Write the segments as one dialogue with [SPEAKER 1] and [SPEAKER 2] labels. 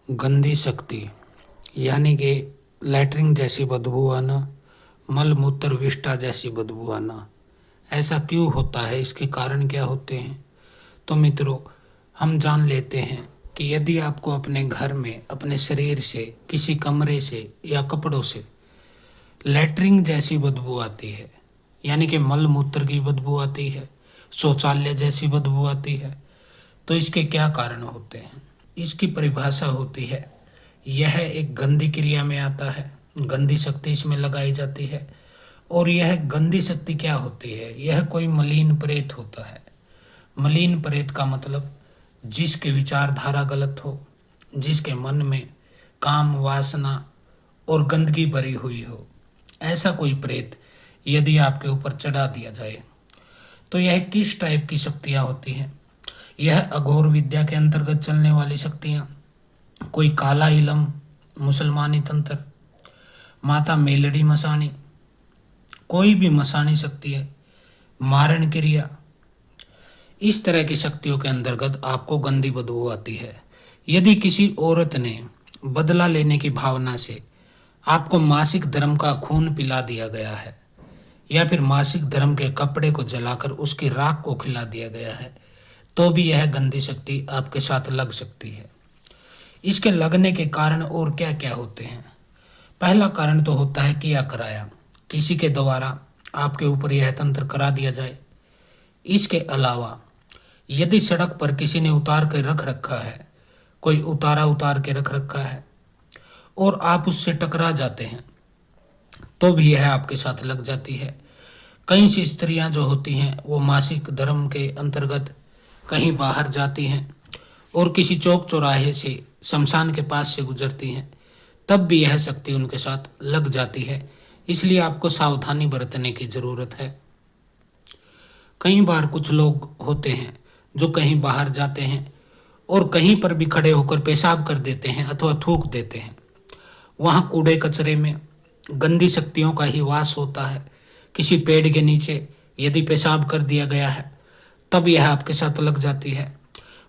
[SPEAKER 1] गंदी शक्ति यानी कि लैट्रिन जैसी बदबू आना, मल मूत्र विष्ठा जैसी बदबू आना। ऐसा क्यों होता है, इसके कारण क्या होते हैं? तो मित्रों, हम जान लेते हैं कि यदि आपको अपने घर में अपने शरीर से, किसी कमरे से या कपड़ों से लैट्रिन जैसी बदबू आती है, यानी कि मल मूत्र की बदबू आती है, शौचालय जैसी बदबू आती है, तो इसके क्या कारण होते हैं? इसकी परिभाषा होती है, यह एक गंदी क्रिया में आता है, गंदी शक्ति इसमें लगाई जाती है। और यह गंदी शक्ति क्या होती है? यह कोई मलिन प्रेत होता है। मलिन प्रेत का मतलब जिसकी विचारधारा गलत हो, जिसके मन में काम वासना और गंदगी भरी हुई हो, ऐसा कोई प्रेत यदि आपके ऊपर चढ़ा दिया जाए तो यह किस टाइप की शक्तियाँ होती हैं? यह अघोर विद्या के अंतर्गत चलने वाली शक्तियाँ, कोई काला इलम, मुसलमानी तंत्र, माता मेलड़ी मसानी, कोई भी मसानी शक्ति है, मारण क्रिया, इस तरह की शक्तियों के अंतर्गत आपको गंदी बदबू आती है। यदि किसी औरत ने बदला लेने की भावना से आपको मासिक धर्म का खून पिला दिया गया है, या फिर मासिक धर्म के कपड़े को जलाकर उसकी राख को खिला दिया गया है, तो भी यह गंदी शक्ति आपके साथ लग सकती है। इसके लगने के कारण और क्या क्या होते हैं? पहला कारण तो होता है किया कराया, किसी के द्वारा आपके ऊपर यह तंत्र करा दिया जाए। इसके अलावा यदि सड़क पर किसी ने उतार के रख रखा है, कोई उतार के रख रखा है और आप उससे टकरा जाते हैं, तो भी यह आपके साथ लग जाती है। कई सी स्त्रियां जो होती हैं वो मासिक धर्म के अंतर्गत कहीं बाहर जाती हैं और किसी चौक चौराहे से, शमशान के पास से गुजरती हैं, तब भी यह शक्ति उनके साथ लग जाती है। इसलिए आपको सावधानी बरतने की ज़रूरत है। कई बार कुछ लोग होते हैं जो कहीं बाहर जाते हैं और कहीं पर भी खड़े होकर पेशाब कर देते हैं अथवा थूक देते हैं। वहाँ कूड़े कचरे में गंदी शक्तियों का ही वास होता है। किसी पेड़ के नीचे यदि पेशाब कर दिया गया है, तब यह आपके साथ लग जाती है।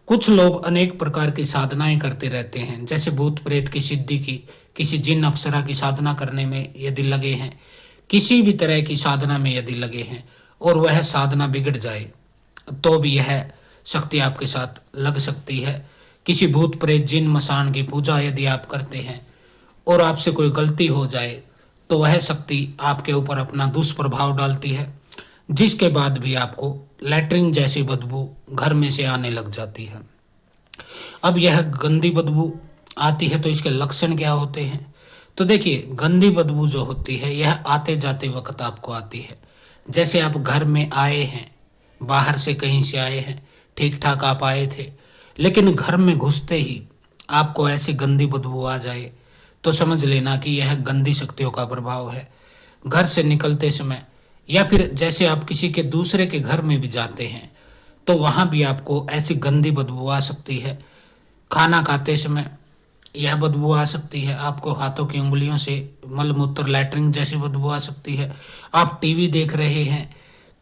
[SPEAKER 1] कुछ लोग अनेक प्रकार की साधनाएं करते रहते हैं, जैसे भूत प्रेत की सिद्धि की, किसी जिन अप्सरा की साधना करने में यदि लगे हैं, किसी भी तरह की साधना में यदि लगे हैं और वह साधना बिगड़ जाए, तो भी यह शक्ति आपके साथ लग सकती है। किसी भूत प्रेत जिन मसान की पूजा यदि आप करते हैं और आपसे कोई गलती हो जाए, तो वह शक्ति आपके ऊपर अपना दुष्प्रभाव डालती है, जिसके बाद भी आपको लैट्रिन जैसी बदबू घर में से आने लग जाती है। अब यह गंदी बदबू आती है तो इसके लक्षण क्या होते हैं? तो देखिए, गंदी बदबू जो होती है यह आते जाते वक्त आपको आती है। जैसे आप घर में आए हैं, बाहर से कहीं से आए हैं, ठीक ठाक आप आए थे, लेकिन घर में घुसते ही आपको ऐसी गंदी बदबू आ जाए, तो समझ लेना कि यह गंदी शक्तियों का प्रभाव है। घर से निकलते समय या फिर जैसे आप किसी के दूसरे के घर में भी जाते हैं, तो वहाँ भी आपको ऐसी गंदी बदबू आ सकती है। खाना खाते समय यह बदबू आ सकती है। आपको हाथों की उंगलियों से मल मूत्र लैट्रिन जैसी बदबू आ सकती है। आप टीवी देख रहे हैं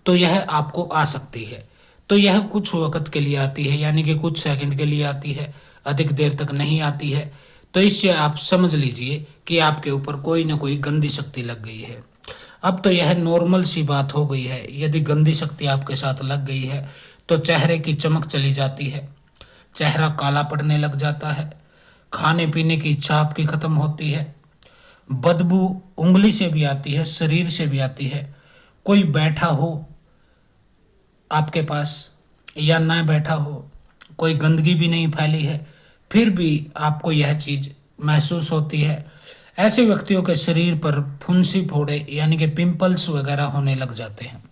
[SPEAKER 1] तो यह आपको आ सकती है। तो यह कुछ वक्त के लिए आती है, यानी कि कुछ सेकंड के लिए आती है, अधिक देर तक नहीं आती है। तो इससे आप समझ लीजिए कि आपके ऊपर कोई ना कोई गंदी शक्ति लग गई है। अब तो यह नॉर्मल सी बात हो गई है। यदि गंदी शक्ति आपके साथ लग गई है तो चेहरे की चमक चली जाती है, चेहरा काला पड़ने लग जाता है, खाने पीने की इच्छा आपकी खत्म होती है, बदबू उंगली से भी आती है, शरीर से भी आती है। कोई बैठा हो आपके पास या ना बैठा हो, कोई गंदगी भी नहीं फैली है, फिर भी आपको यह चीज महसूस होती है। ऐसे व्यक्तियों के शरीर पर फुंसी फोड़े यानी कि पिंपल्स वगैरह होने लग जाते हैं।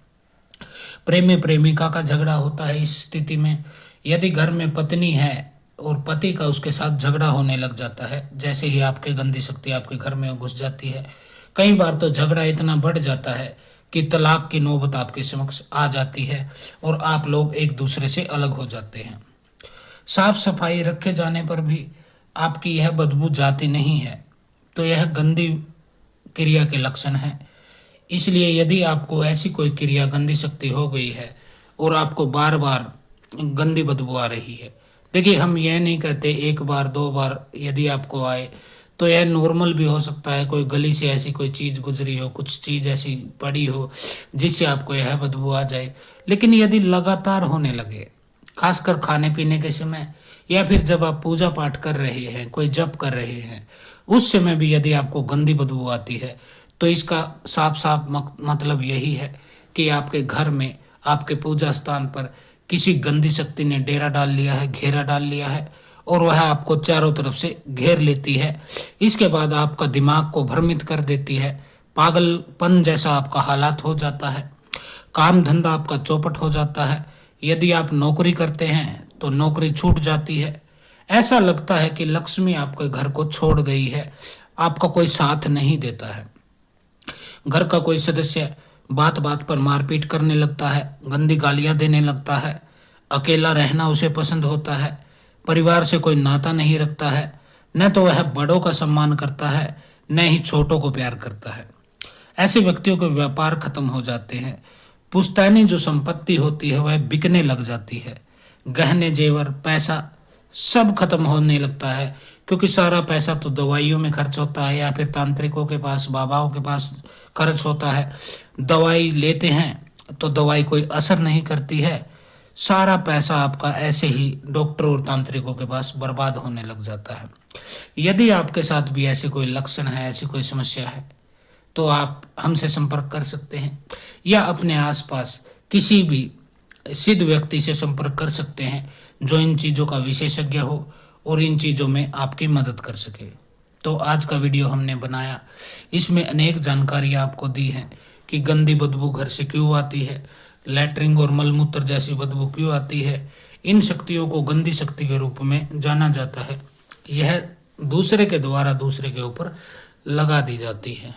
[SPEAKER 1] प्रेमी प्रेमिका का झगड़ा होता है। इस स्थिति में यदि घर में पत्नी है और पति का उसके साथ झगड़ा होने लग जाता है, जैसे ही आपके गंदी शक्ति आपके घर में घुस जाती है, कई बार तो झगड़ा इतना बढ़ जाता है कि तलाक की नौबत आपके समक्ष आ जाती है और आप लोग एक दूसरे से अलग हो जाते हैं। साफ सफाई रखे जाने पर भी आपकी यह बदबू जाती नहीं है, तो यह गंदी क्रिया के लक्षण हैं। इसलिए यदि आपको ऐसी कोई क्रिया, गंदी शक्ति हो गई है और आपको बार बार गंदी बदबू आ रही है, देखिए, हम यह नहीं कहते एक बार दो बार यदि आपको आए तो यह नॉर्मल भी हो सकता है। कोई गली से ऐसी कोई चीज गुजरी हो, कुछ चीज ऐसी पड़ी हो जिससे आपको यह बदबू आ जाए। लेकिन यदि लगातार होने लगे, खासकर खाने पीने के समय, या फिर जब आप पूजा पाठ कर रहे हैं, कोई जप कर रहे हैं, उस समय भी यदि आपको गंदी बदबू आती है, तो इसका साफ साफ मतलब यही है कि आपके घर में, आपके पूजा स्थान पर किसी गंदी शक्ति ने डेरा डाल लिया है, घेरा डाल लिया है, और वह आपको चारों तरफ से घेर लेती है। इसके बाद आपका दिमाग को भ्रमित कर देती है, पागलपन जैसा आपका हालात हो जाता है, काम धंधा आपका चौपट हो जाता है। यदि आप नौकरी करते हैं तो नौकरी छूट जाती है। ऐसा लगता है कि लक्ष्मी आपके घर को छोड़ गई है, आपका कोई साथ नहीं देता है। घर का कोई सदस्य बात बात पर मारपीट करने लगता है, गंदी गालियां देने लगता है, अकेला रहना उसे पसंद होता है, परिवार से कोई नाता नहीं रखता है, न तो वह बड़ों का सम्मान करता है, न ही छोटों को प्यार करता है। ऐसे व्यक्तियों के व्यापार खत्म हो जाते हैं, पुश्तैनी जो संपत्ति होती है वह बिकने लग जाती है, गहने जेवर पैसा सब खत्म होने लगता है, क्योंकि सारा पैसा तो दवाइयों में खर्च होता है या फिर तांत्रिकों के पास, बाबाओं के पास खर्च होता है। दवाई लेते हैं तो दवाई कोई असर नहीं करती है, सारा पैसा आपका ऐसे ही डॉक्टर और तांत्रिकों के पास बर्बाद होने लग जाता है। यदि आपके साथ भी ऐसे कोई लक्षण है, ऐसी कोई समस्या है, तो आप हमसे संपर्क कर सकते हैं, या अपने आसपास किसी भी सिद्ध व्यक्ति से संपर्क कर सकते हैं जो इन चीज़ों का विशेषज्ञ हो और इन चीज़ों में आपकी मदद कर सके। तो आज का वीडियो हमने बनाया, इसमें अनेक जानकारियाँ आपको दी हैं कि गंदी बदबू घर से क्यों आती है, लैट्रिन और मलमूत्र जैसी बदबू क्यों आती है। इन शक्तियों को गंदी शक्ति के रूप में जाना जाता है, यह दूसरे के द्वारा दूसरे के ऊपर लगा दी जाती है।